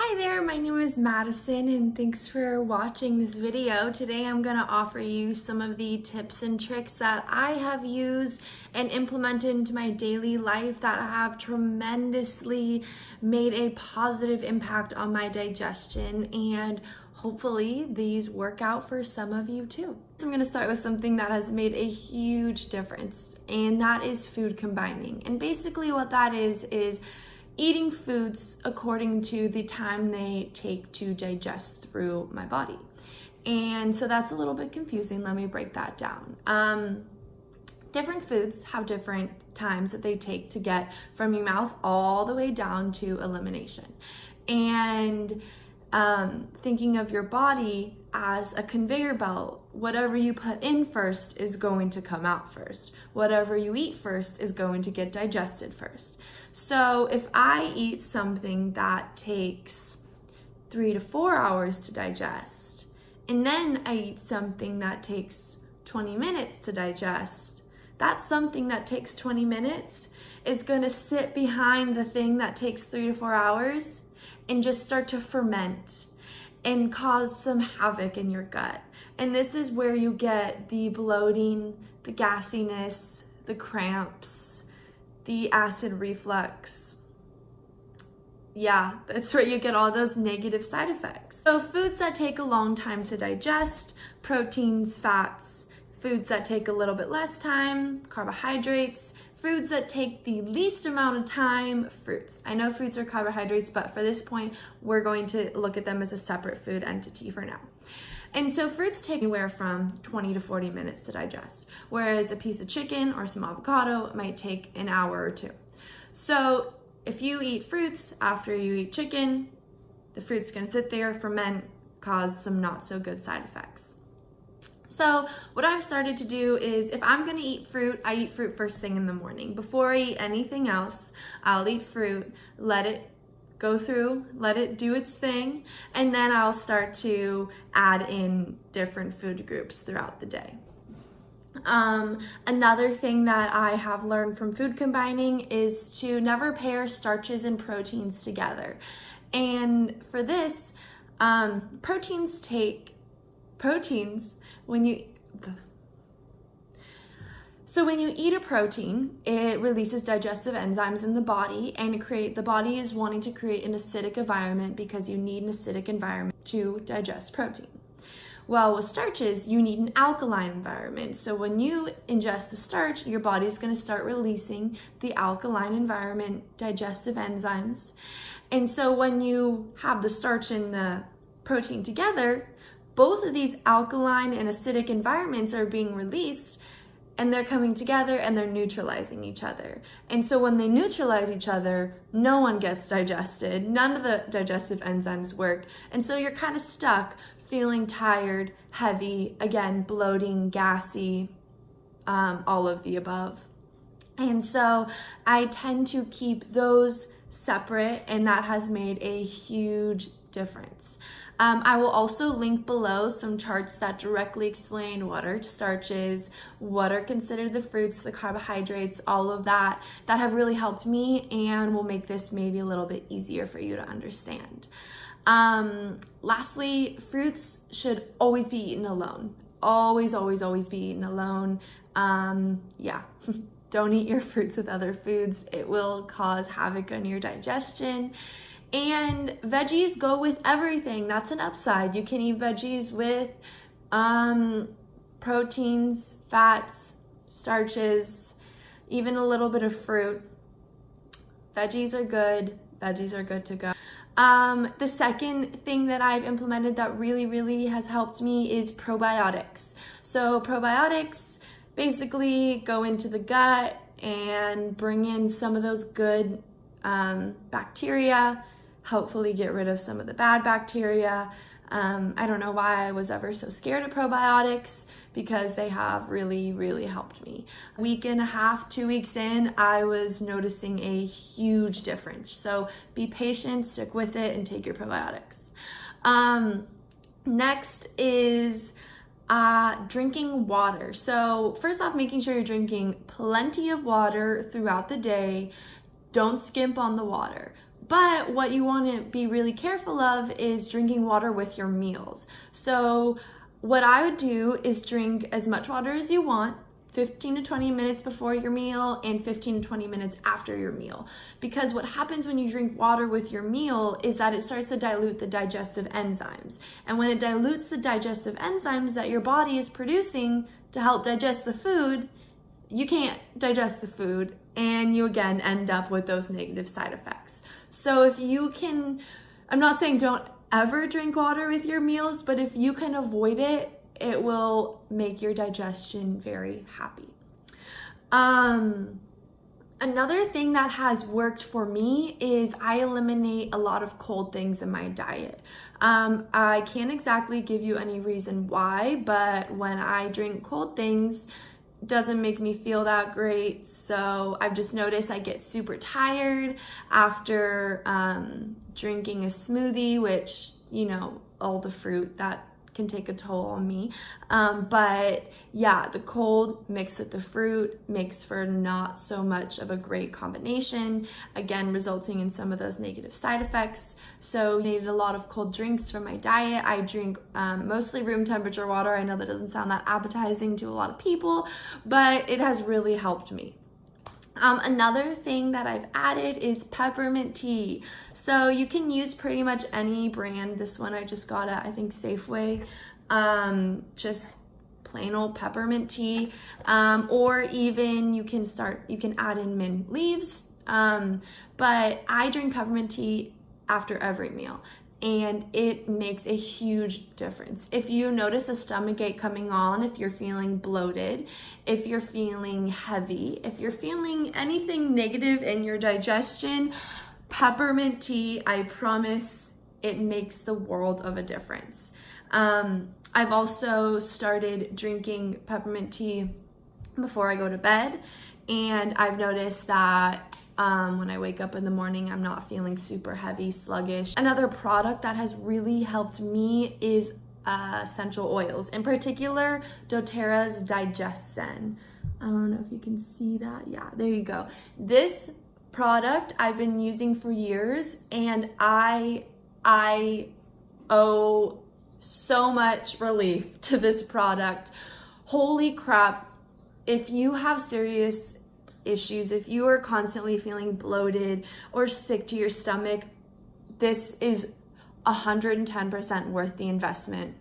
Hi there, my name is Madison and thanks for watching this video. Today I'm going to offer you some of the tips and tricks that I have used and implemented into my daily life that have tremendously made a positive impact on my digestion, and hopefully these work out for some of you too. So I'm going to start with something that has made a huge difference, and that is food combining. And basically what that is eating foods according to the time they take to digest through my body. And so that's a little bit confusing. Let me break that down. Different foods have different times that they take to get from your mouth all the way down to elimination. And thinking of your body as a conveyor belt, whatever you put in first is going to come out first. Whatever you eat first is going to get digested first. So if I eat something that takes 3 to 4 hours to digest, and then I eat something that takes 20 minutes to digest, that something that takes 20 minutes is going to sit behind the thing that takes 3 to 4 hours and just start to ferment and cause some havoc in your gut. And this is where you get the bloating, the gassiness, the cramps, the acid reflux. Yeah, that's where you get all those negative side effects. So foods that take a long time to digest, proteins, fats, foods that take a little bit less time, carbohydrates, foods that take the least amount of time, fruits. I know fruits are carbohydrates, but for this point, we're going to look at them as a separate food entity for now. And so fruits take anywhere from 20 to 40 minutes to digest, whereas a piece of chicken or some avocado might take an hour or two. So if you eat fruits after you eat chicken, the fruit's gonna sit there, ferment, cause some not so good side effects. So what I've started to do is, if I'm gonna eat fruit, I eat fruit first thing in the morning. Before I eat anything else, I'll eat fruit, let it go through, let it do its thing, and then I'll start to add in different food groups throughout the day. Another thing that I have learned from food combining is to never pair starches and proteins together. And for this, when you eat a protein, it releases digestive enzymes in the body, and the body is wanting to create an acidic environment because you need an acidic environment to digest protein. Well, with starches, you need an alkaline environment. So when you ingest the starch, your body is going to start releasing the alkaline environment digestive enzymes. And so when you have the starch and the protein together, both of these alkaline and acidic environments are being released, and they're coming together and they're neutralizing each other. And so when they neutralize each other, no one gets digested. None of the digestive enzymes work. And so you're kind of stuck feeling tired, heavy, again, bloating, gassy, all of the above. And so I tend to keep those separate, and that has made a huge difference. I will also link below some charts that directly explain what are starches, what are considered the fruits, the carbohydrates, all of that have really helped me and will make this maybe a little bit easier for you to understand. Lastly, fruits should always be eaten alone. Always, always, always be eaten alone. Yeah. Don't eat your fruits with other foods. It will cause havoc on your digestion. And veggies go with everything. That's an upside. You can eat veggies with proteins, fats, starches, even a little bit of fruit. Veggies are good. Veggies are good to go. The second thing that I've implemented that really, really has helped me is probiotics. So probiotics basically go into the gut and bring in some of those good bacteria, hopefully get rid of some of the bad bacteria. I don't know why I was ever so scared of probiotics, because they have really, really helped me. A week and a half, 2 weeks in, I was noticing a huge difference. So be patient, stick with it, and take your probiotics. Next is drinking water. So first off, making sure you're drinking plenty of water throughout the day. Don't skimp on the water. But what you want to be really careful of is drinking water with your meals. So what I would do is drink as much water as you want, 15 to 20 minutes before your meal and 15 to 20 minutes after your meal. Because what happens when you drink water with your meal is that it starts to dilute the digestive enzymes. And when it dilutes the digestive enzymes that your body is producing to help digest the food, you can't digest the food, and you again end up with those negative side effects. So if you can, I'm not saying don't ever drink water with your meals, but if you can avoid it, it will make your digestion very happy. Another thing that has worked for me is I eliminate a lot of cold things in my diet. I can't exactly give you any reason why, but when I drink cold things, it doesn't make me feel that great. So I've just noticed I get super tired after drinking a smoothie, which, you know, all the fruit that can take a toll on me. But yeah, the cold mixed with the fruit makes for not so much of a great combination, again, resulting in some of those negative side effects. So I needed a lot of cold drinks for my diet. I drink mostly room temperature water. I know that doesn't sound that appetizing to a lot of people, but it has really helped me. Another thing that I've added is peppermint tea. So you can use pretty much any brand. This one I just got at, I think, Safeway. Just plain old peppermint tea. Or even you can add in mint leaves. But I drink peppermint tea after every meal, and it makes a huge difference. If you notice a stomach ache coming on, if you're feeling bloated, if you're feeling heavy, if you're feeling anything negative in your digestion, peppermint tea, I promise it makes the world of a difference. I've also started drinking peppermint tea before I go to bed, and I've noticed that when I wake up in the morning, I'm not feeling super heavy, sluggish. Another product that has really helped me is essential oils, in particular doTERRA's Digestion. I don't know if you can see that. Yeah, there you go. This product I've been using for years, and I owe so much relief to this product. Holy crap, if you have serious issues, if you are constantly feeling bloated or sick to your stomach, this is 110% worth the investment.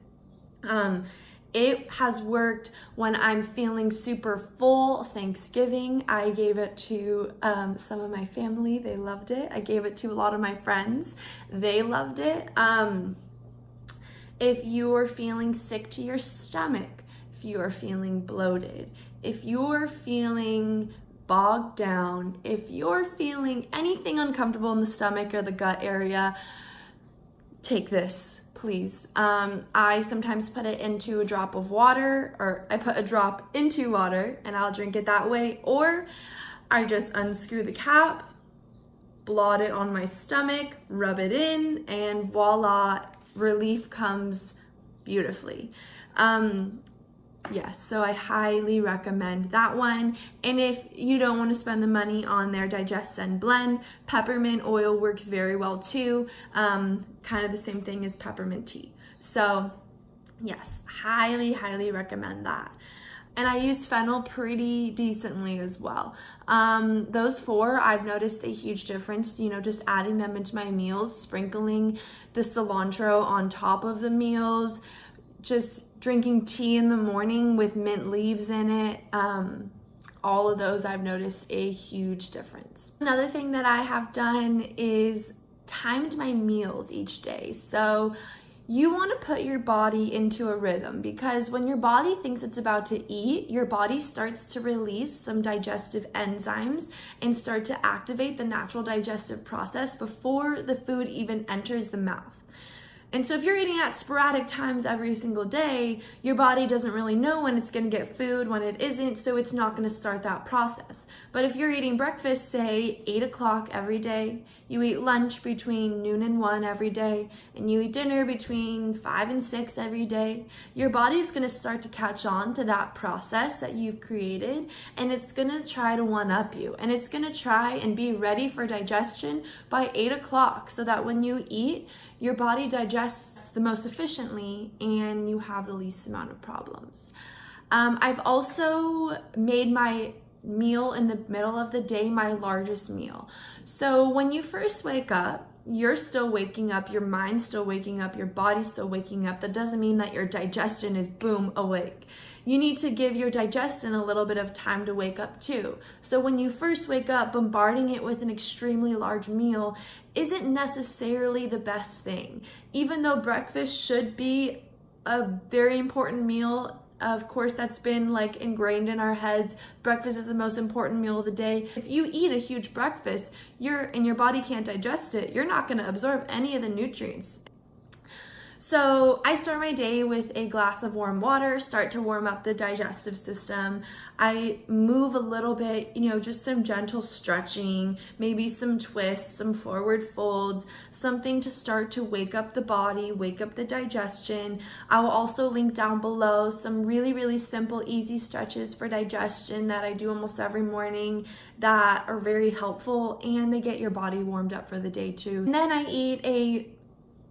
It has worked when I'm feeling super full. Thanksgiving, I gave it to some of my family. They loved it. I gave it to a lot of my friends. They loved it. If you are feeling sick to your stomach, if you are feeling bloated, if you're feeling bogged down, if you're feeling anything uncomfortable in the stomach or the gut area, take this, please. I sometimes put it into a drop of water, or I put a drop into water and I'll drink it that way, or I just unscrew the cap, blot it on my stomach, rub it in, and voila, relief comes beautifully. Yes, so I highly recommend that one. And if you don't want to spend the money on their Digestion blend, peppermint oil works very well too. Kind of the same thing as peppermint tea. So yes, highly, highly recommend that. And I use fennel pretty decently as well. Those four, I've noticed a huge difference, you know, just adding them into my meals, sprinkling the cilantro on top of the meals, just drinking tea in the morning with mint leaves in it. All of those, I've noticed a huge difference. Another thing that I have done is timed my meals each day. So you want to put your body into a rhythm, because when your body thinks it's about to eat, your body starts to release some digestive enzymes and start to activate the natural digestive process before the food even enters the mouth. And so if you're eating at sporadic times every single day, your body doesn't really know when it's going to get food, when it isn't, so it's not going to start that process. But if you're eating breakfast, say 8 o'clock every day, you eat lunch between noon and 1 every day, and you eat dinner between 5 and 6 every day, your body's going to start to catch on to that process that you've created, and it's going to try to one-up you. And it's going to try and be ready for digestion by 8 o'clock so that when you eat, your body digests the most efficiently and you have the least amount of problems. I've also made my meal in the middle of the day my largest meal. So when you first wake up, you're still waking up, your mind's still waking up, your body's still waking up. That doesn't mean that your digestion is boom awake. You need to give your digestion a little bit of time to wake up too. So when you first wake up, bombarding it with an extremely large meal isn't necessarily the best thing. Even though breakfast should be a very important meal, of course, that's been like ingrained in our heads. Breakfast is the most important meal of the day. If you eat a huge breakfast, your body can't digest it. You're not going to absorb any of the nutrients. So I start my day with a glass of warm water, start to warm up the digestive system. I move a little bit, just some gentle stretching, maybe some twists, some forward folds, something to start to wake up the body, wake up the digestion. I will also link down below some really, really simple, easy stretches for digestion that I do almost every morning that are very helpful, and they get your body warmed up for the day too. And then I eat a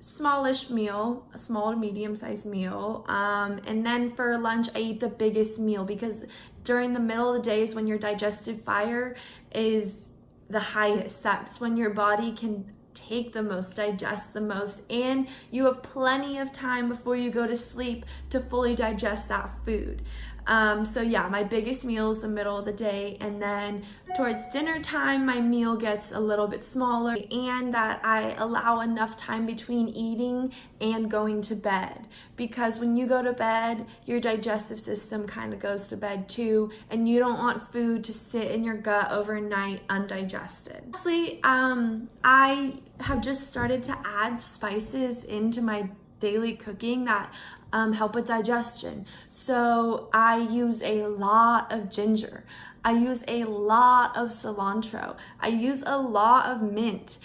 smallish meal, a small to medium sized meal, and then for lunch I eat the biggest meal, because during the middle of the day is when your digestive fire is the highest. That's when your body can take the most, digest the most, and you have plenty of time before you go to sleep to fully digest that food. So yeah, my biggest meal is the middle of the day, and then towards dinner time, my meal gets a little bit smaller, and that I allow enough time between eating and going to bed, because when you go to bed, your digestive system kind of goes to bed too, and you don't want food to sit in your gut overnight undigested. Lastly, I have just started to add spices into my daily cooking that help with digestion. So I use a lot of ginger. I use a lot of cilantro. I use a lot of mint.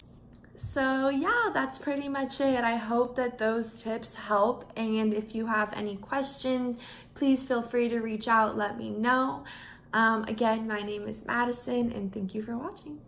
So yeah, that's pretty much it. I hope that those tips help. And if you have any questions, please feel free to reach out, let me know. Again, my name is Madison, and thank you for watching.